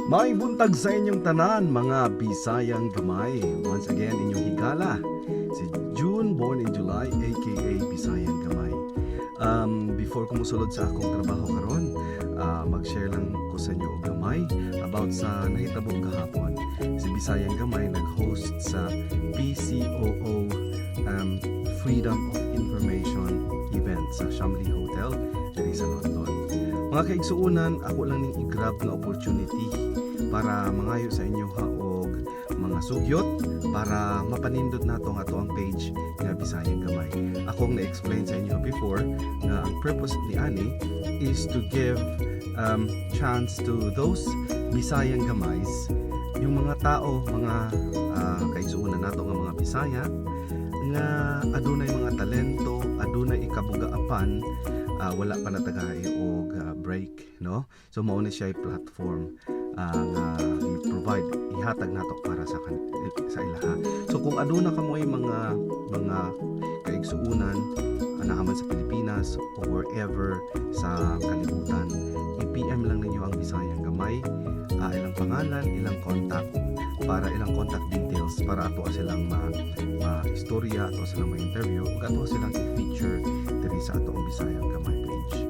May buntag sa inyong tanan, mga Bisayang gamay. Once again, inyong higala, si June, born in July, aka Bisayang gamay. Before ko musulod sa akong trabaho karon, mag-share lang ko sa inyo og gamay about sa nahitabong kahapon. Si Bisayang gamay nag-host sa PCOO Freedom of Information event sa Shamli Hotel diri sa London. Mga kaigsuunan, ako lang ning i-grab na opportunity para mangayo sa inyo og mga sugyot para mapanindot nato nga to ang page nga Bisayang gamay. Akong na-explain sa inyo before na ang purpose ni ani is to give chance to those Bisayang gamays, yung mga tao, mga kaigsuunan nato nga mga Bisaya nga adunay mga talento, adunay ikabuga-apan, wala pa natagahi og break, no? So mao na siya platform nga i-provide, ihatag nato para sa ilaha. So kung aduna ka mo mga kaigsuunan naman sa Pilipinas o wherever sa kalibutan, i-PM lang ninyo ang Bisayang gamay, ilang pangalan, ilang contact details para ato silang ma-istorya, ato silang ma-interview, ug ato silang i-feature diri sa atong Bisayang gamay page.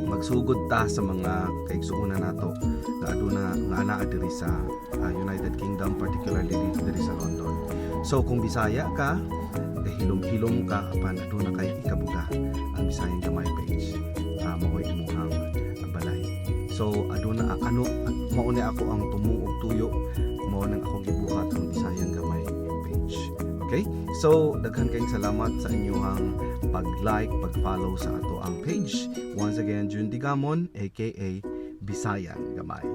Magsugod ta sa mga kaigsuunan nato na aduna nga anaa diri sa United Kingdom, particularly diri sa London. So kung Bisaya ka, hilom-hilom ka apan aduna kay ikabuga ang Bisayang gamay page, mao'y imuhang balay. So aduna mao ni ako ang tumuog tuyo, mao nang akong gibuhat ang Bisayang gamay page. Okay? So daghan kayong salamat sa inyong pag-like, pag-follow sa ato ang page. Once again, June Digamon aka Bisayang gamay.